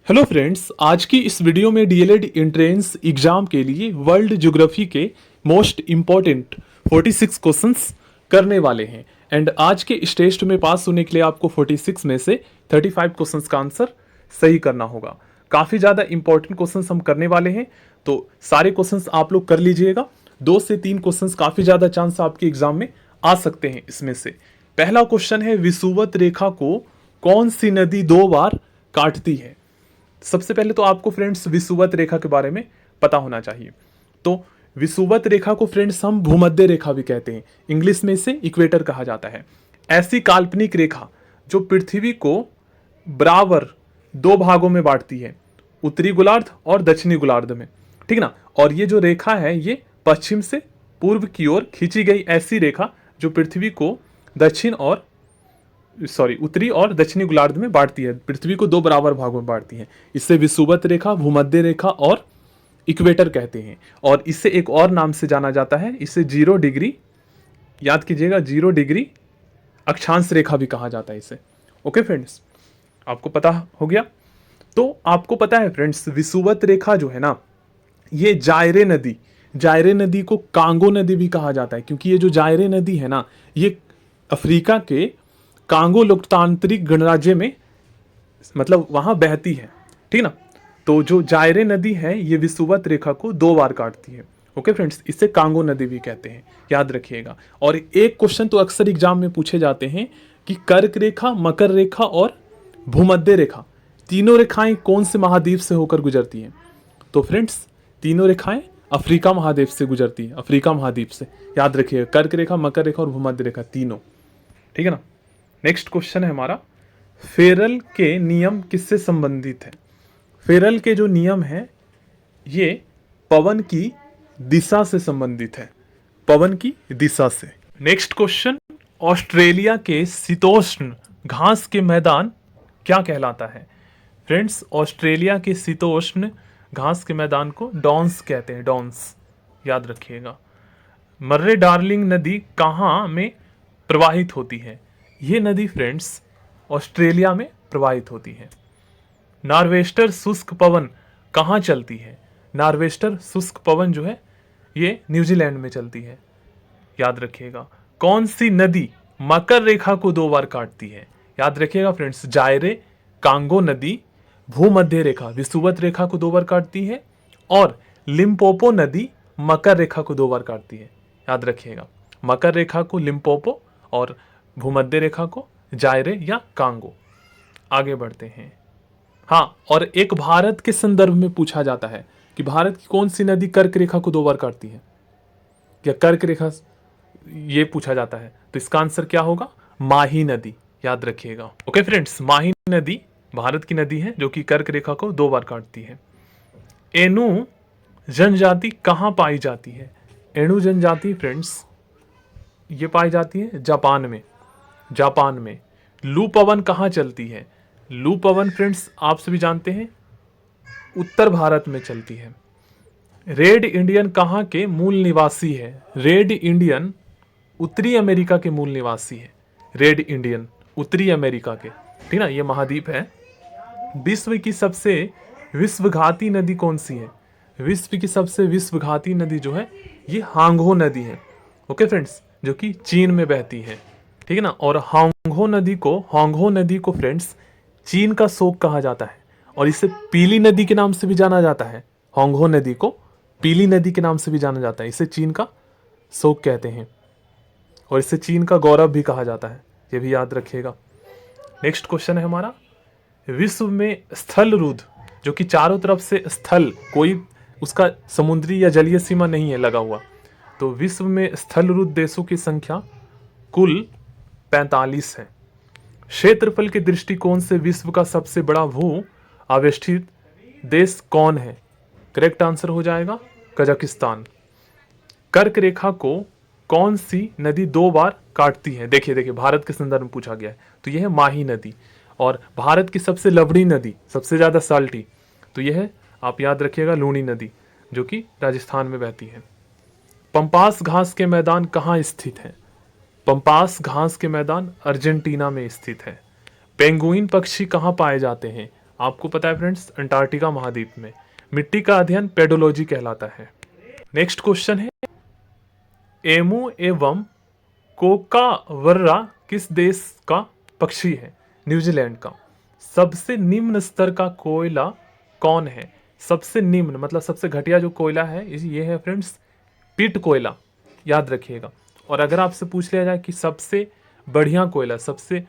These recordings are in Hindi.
हेलो फ्रेंड्स, आज की इस वीडियो में डीएलएड एंट्रेंस एग्जाम के लिए वर्ल्ड ज्योग्राफी के मोस्ट इम्पॉर्टेंट 46 क्वेश्चंस करने वाले हैं। एंड आज के इस टेस्ट में पास होने के लिए आपको 46 में से 35 क्वेश्चंस का आंसर सही करना होगा। काफ़ी ज़्यादा इंपॉर्टेंट क्वेश्चंस हम करने वाले हैं, तो सारे क्वेश्चंस आप लोग कर लीजिएगा। 2 से 3 क्वेश्चंस काफ़ी ज़्यादा चांस आपके एग्जाम में आ सकते हैं। इसमें से पहला क्वेश्चन है, विषुवत रेखा को कौन सी नदी 2 बार काटती है? सबसे पहले तो आपको फ्रेंड्स विषुवत रेखा के बारे में पता होना चाहिए। तो विषुवत रेखा को फ्रेंड्स हम भूमध्य रेखा भी कहते हैं, इंग्लिश में इसे इक्वेटर कहा जाता है। ऐसी काल्पनिक रेखा जो पृथ्वी को बराबर 2 भागों में बांटती है, उत्तरी गोलार्ध और दक्षिणी गोलार्ध में, ठीक ना। और ये जो रेखा है ये पश्चिम से पूर्व की ओर खींची गई ऐसी रेखा जो पृथ्वी को उत्तरी और दक्षिणी गोलार्ध में बांटती है, पृथ्वी को 2 बराबर भागों में बांटती है। इसे विषुवत रेखा, भूमध्य रेखा और इक्वेटर कहते हैं। और इसे एक और नाम से जाना जाता है, इसे 0 डिग्री, याद कीजिएगा, 0 डिग्री अक्षांश रेखा भी कहा जाता है इसे। ओके फ्रेंड्स, आपको पता हो गया। तो आपको पता है फ्रेंड्स, विषुवत रेखा जो है ना, ये जायरे नदी को कांगो नदी भी कहा जाता है, क्योंकि ये जो जायरे नदी है ना, ये अफ्रीका के कांगो लोकतांत्रिक गणराज्य में, मतलब वहां बहती है, ठीक ना। तो जो जायरे नदी है ये विषुवत रेखा को 2 बार काटती है। ओके फ्रेंड्स, इसे कांगो नदी भी कहते हैं, याद रखिएगा। और एक क्वेश्चन तो अक्सर एग्जाम में पूछे जाते हैं कि कर्क रेखा, मकर रेखा और भूमध्य रेखा, तीनों रेखाएं कौन से महाद्वीप से होकर गुजरती हैं? तो फ्रेंड्स, तीनों रेखाएं अफ्रीका महाद्वीप से गुजरती है, अफ्रीका महाद्वीप से, याद रखिएगा। कर्क रेखा, मकर रेखा और भूमध्य रेखा तीनों, ठीक है ना। नेक्स्ट क्वेश्चन है हमारा, फेरल के नियम किससे संबंधित है? फेरल के जो नियम है ये पवन की दिशा से संबंधित है, पवन की दिशा से। नेक्स्ट क्वेश्चन, ऑस्ट्रेलिया के शीतोष्ण घास के मैदान क्या कहलाता है? फ्रेंड्स, ऑस्ट्रेलिया के शीतोष्ण घास के मैदान को डॉन्स कहते हैं, डॉन्स, याद रखिएगा। मर्रे डार्लिंग नदी कहाँ में प्रवाहित होती है? ये नदी फ्रेंड्स ऑस्ट्रेलिया में प्रवाहित होती है। नॉर्वेस्टर शुष्क पवन कहाँ चलती है? नॉर्वेस्टर शुष्क पवन जो है ये न्यूजीलैंड में चलती है, याद रखिएगा। कौन सी नदी मकर रेखा को 2 बार काटती है? याद रखिएगा फ्रेंड्स, जायरे, कांगो नदी भूमध्य रेखा, विषुवत रेखा को 2 बार काटती है, और लिम्पोपो नदी मकर रेखा को 2 बार काटती है, याद रखिएगा। मकर रेखा को लिम्पोपो और भूमध्य रेखा को जायरे या कांगो। आगे बढ़ते हैं। हाँ, और एक भारत के संदर्भ में पूछा जाता है कि भारत की कौन सी नदी कर्क रेखा को 2 बार काटती है, या कर्क रेखा, ये पूछा जाता है। तो इसका आंसर क्या होगा? माही नदी, याद रखिएगा। ओके फ्रेंड्स, माही नदी भारत की नदी है जो कि कर्क रेखा को 2 बार काटती है। एनु जनजाति कहाँ पाई जाती है? एनु जनजाति फ्रेंड्स ये पाई जाती है जापान में, जापान में। लू पवन कहाँ चलती है? लू पवन फ्रेंड्स आप सभी जानते हैं उत्तर भारत में चलती है। रेड इंडियन कहाँ के मूल निवासी है? रेड इंडियन उत्तरी अमेरिका के मूल निवासी है। रेड इंडियन उत्तरी अमेरिका के, ठीक ना, ये महाद्वीप है। विश्व की सबसे विश्वघाती नदी कौन सी है? विश्व की सबसे विश्वघाती नदी जो है ये हांगहो नदी है। ओके फ्रेंड्स, जो कि चीन में बहती है, ठीक है ना। और हांगहो नदी को फ्रेंड्स चीन का शोक कहा जाता है, और इसे पीली नदी के नाम से भी जाना जाता है। हांगहो नदी को पीली नदी के नाम से भी जाना जाता है, इसे चीन का शोक कहते हैं, और इसे चीन का गौरव भी कहा जाता है, ये भी याद रखिएगा। नेक्स्ट क्वेश्चन है हमारा, विश्व में स्थल रुद्ध, जो कि चारों तरफ से स्थल, कोई उसका समुद्री या जलीय सीमा नहीं है लगा हुआ, तो विश्व में स्थल रुद्ध देशों की संख्या कुल 45 है। क्षेत्रफल के दृष्टिकोण से विश्व का सबसे बड़ा भू आवेष्टित देश कौन है? करेक्ट आंसर हो जाएगा कजाकिस्तान। कर्क रेखा को कौन सी नदी 2 बार काटती है? देखिए भारत के संदर्भ में पूछा गया है, तो यह है माही नदी। और भारत की सबसे लवड़ी नदी, सबसे ज्यादा साल्टी, तो यह है, आप याद रखिएगा, लूनी नदी, जो कि राजस्थान में बहती है। पंपास घास के मैदान कहाँ स्थित है? पंपास घास के मैदान अर्जेंटीना में स्थित है। पेंगुइन पक्षी कहाँ पाए जाते हैं? आपको पता है फ्रेंड्स, अंटार्कटिका महाद्वीप में। मिट्टी का अध्ययन पेडोलॉजी कहलाता है। नेक्स्ट क्वेश्चन है, एमू एवं कोकावर्रा किस देश का पक्षी है? न्यूजीलैंड का। सबसे निम्न स्तर का कोयला कौन है? सबसे निम्न मतलब सबसे घटिया जो कोयला है ये है फ्रेंड्स पिट कोयला, याद रखिएगा। और अगर आपसे पूछ लिया जाए कि सबसे बढ़िया कोयला, सबसे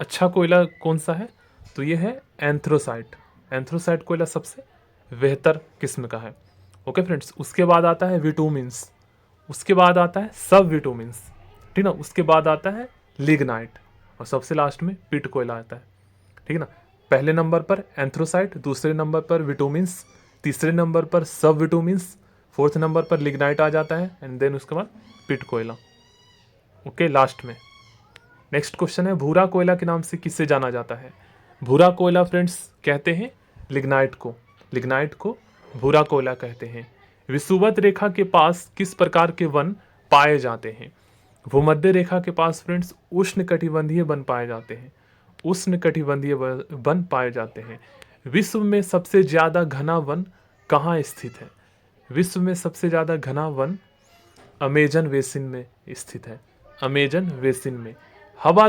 अच्छा कोयला कौन सा है, तो ये है एंथ्रोसाइट। एंथ्रोसाइट कोयला सबसे बेहतर किस्म का है। ओके फ्रेंड्स, उसके बाद आता है विटामिन्स, उसके बाद आता है सब विटामिन्स, ठीक ना, उसके बाद आता है लिग्नाइट, और सबसे लास्ट में पिट कोयला आता है, ठीक है ना। पहले नंबर पर एंथ्रोसाइट, दूसरे नंबर पर विटामिन्स, तीसरे नंबर पर सब विटामिन्स, फोर्थ नंबर पर लिग्नाइट आ जाता है, एंड देन उसके बाद पिट कोयला। ओके, लास्ट में नेक्स्ट क्वेश्चन है, भूरा कोयला के नाम से किससे जाना जाता है? भूरा कोयला फ्रेंड्स कहते हैं लिग्नाइट को, लिग्नाइट को भूरा कोयला कहते हैं। विषुवत रेखा के पास किस प्रकार के वन पाए जाते हैं? भूमध्य रेखा के पास फ्रेंड्स उष्णकटिबंधीय वन पाए जाते हैं, उष्णकटिबंधीय वन पाए जाते हैं। विश्व में सबसे ज्यादा घना वन कहाँ स्थित है? विश्व में सबसे ज्यादा घना वन अमेजन बेसिन में स्थित है, अमेजन बेसिन में। हवा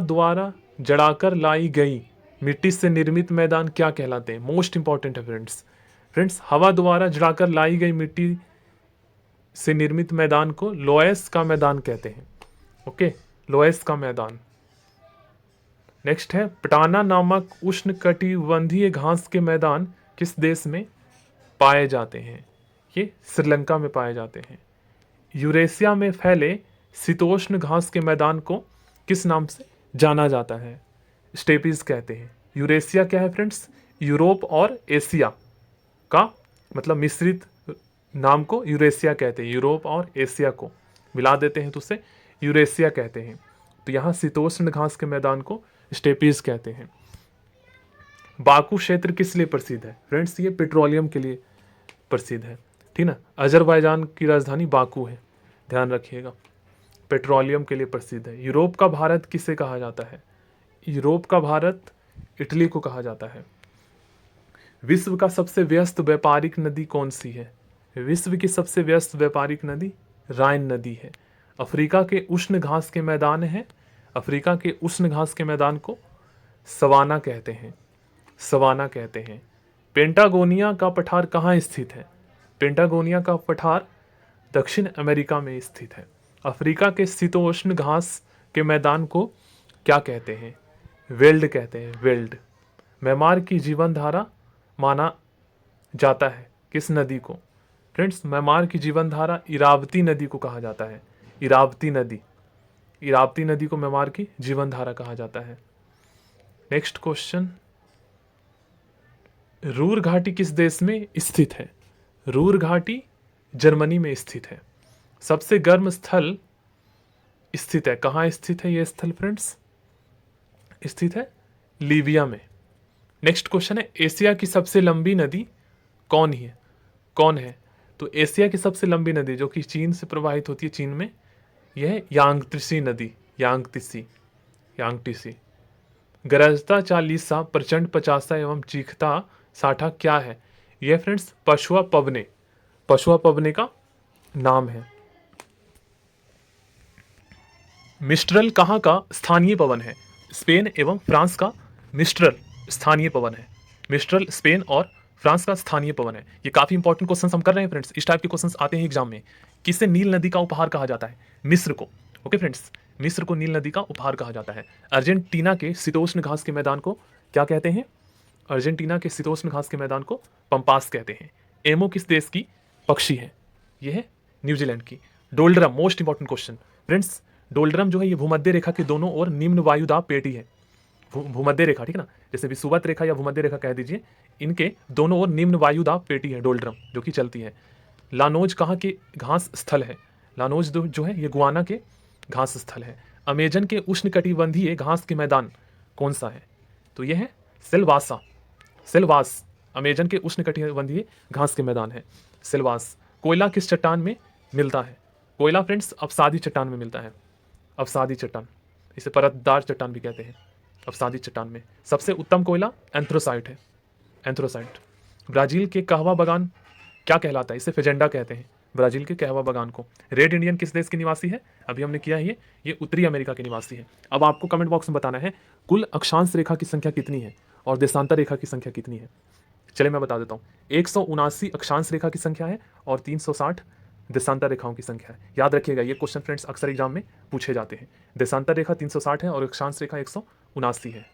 द्वारा जड़ाकर लाई गई मिट्टी से निर्मित मैदान क्या कहलाते हैं? मोस्ट इंपॉर्टेंट है फ्रेंड्स। फ्रेंड्स, हवा द्वारा जड़ाकर लाई गई मिट्टी से निर्मित मैदान को लोएस का मैदान कहते हैं। ओके, लोएस का मैदान। नेक्स्ट है, पटाना नामक उष्णकटिबंधीय घास के मैदान किस देश में पाए जाते हैं? ये श्रीलंका में पाए जाते हैं। यूरेशिया में फैले शीतोष्ण घास के मैदान को किस नाम से जाना जाता है? स्टेपीज कहते हैं। यूरेशिया क्या है फ्रेंड्स? यूरोप और एशिया का मतलब मिश्रित नाम को यूरेशिया कहते हैं। यूरोप और एशिया को मिला देते हैं तो उसे यूरेशिया कहते हैं। तो यहाँ शीतोष्ण घास के मैदान को स्टेपीज कहते हैं। बाकू क्षेत्र किस लिए प्रसिद्ध है? फ्रेंड्स, ये पेट्रोलियम के लिए प्रसिद्ध है, ठीक ना। अजरबैजान की राजधानी बाकू है, ध्यान रखिएगा। पेट्रोलियम के लिए प्रसिद्ध है। यूरोप का भारत किसे कहा जाता है? यूरोप का भारत इटली को कहा जाता है। विश्व का सबसे व्यस्त व्यापारिक नदी कौन सी है? विश्व की सबसे व्यस्त व्यापारिक नदी राइन नदी है। अफ्रीका के उष्ण घास के मैदान है, अफ्रीका के उष्ण घास के मैदान को सवाना कहते हैं, सवाना कहते हैं। पेंटागोनिया का पठार कहाँ स्थित है? पेंटागोनिया का पठार दक्षिण अमेरिका में स्थित है। अफ्रीका के शीतोष्ण घास के मैदान को क्या कहते हैं? वेल्ड कहते हैं, वेल्ड। म्यांमार की जीवन धारा माना जाता है किस नदी को? फ्रेंड्स, म्यांमार की जीवन धारा इरावती नदी को कहा जाता है, इरावती नदी। इरावती नदी को म्यांमार की जीवन धारा कहा जाता है। नेक्स्ट क्वेश्चन, रूर घाटी किस देश में स्थित है? रूर घाटी जर्मनी में स्थित है। सबसे गर्म स्थल स्थित है, कहाँ स्थित है ये स्थल फ्रेंड्स? स्थित है लीबिया में। नेक्स्ट क्वेश्चन है, एशिया की सबसे लंबी नदी कौन है? तो एशिया की सबसे लंबी नदी जो कि चीन से प्रवाहित होती है, चीन में, यह है यांगत्सी नदी, यांगत्सी। गरजता 40 प्रचंड 50 एवं चीखता 60 क्या है? यह फ्रेंड्स पशुआ पवने का नाम है। मिस्ट्रल कहाँ का स्थानीय पवन है? स्पेन एवं फ्रांस का मिस्ट्रल स्थानीय पवन है। मिस्ट्रल स्पेन और फ्रांस का स्थानीय पवन है। ये काफी इंपॉर्टेंट क्वेश्चन हम कर रहे हैं फ्रेंड्स, इस टाइप के क्वेश्चन आते हैं एग्जाम में। किसे नील नदी का उपहार कहा जाता है? मिस्र को। ओके फ्रेंड्स, मिस्र को नील नदी का उपहार कहा जाता है। अर्जेंटीना के शीतोष्ण घास के मैदान को क्या कहते हैं? अर्जेंटीना के शीतोष्ण घास के मैदान को पंपास कहते हैं। एमो किस देश की पक्षी है? यह है न्यूजीलैंड की। Doldrum, most important question friends. Doldrum जो है ये भूमध्य रेखा के दोनों ओर निम्न वायुदाब पेटी है। भूमध्य रेखा, ठीक है ना, जैसे विषुवत रेखा या भूमध्य रेखा कह दीजिए, इनके दोनों ओर निम्न वायुदाब पेटी है डोल्ड्रम, जो कि चलती है। लानोज कहाँ के घास स्थल है? लानोज जो है ये गुआना के घास स्थल है। अमेजन के उष्णकटिबंधीय घास के मैदान कौन सा है? तो ये है सेल्वास। अमेजन के उष्णकटिबंधीय घास के मैदान है सेल्वास। कोयला किस चट्टान में मिलता है? कोयला फ्रेंड्स अवसादी चट्टान में मिलता है, अवसादी चट्टान, इसे परतदार चट्टान भी कहते हैं, अवसादी चट्टान में। सबसे उत्तम कोयला एंथ्रोसाइट है, एंथ्रोसाइट। ब्राजील के कहवा बागान क्या कहलाता है? इसे फेजेंडा कहते हैं, ब्राजील के कहवा बागान को। रेड इंडियन किस देश के निवासी है? अभी हमने किया है ये उत्तरी अमेरिका के निवासी है। अब आपको कमेंट बॉक्स में बताना है कुल अक्षांश रेखा की संख्या कितनी है और देशांतर रेखा की संख्या कितनी है। चलिए मैं बता देता हूँ, 179 अक्षांश रेखा की संख्या है और 360 देशांतर रेखाओं की संख्या है। याद रखिएगा, ये क्वेश्चन फ्रेंड्स अक्सर एग्जाम में पूछे जाते हैं। देशांतर रेखा 360 है और अक्षांश रेखा 179 है।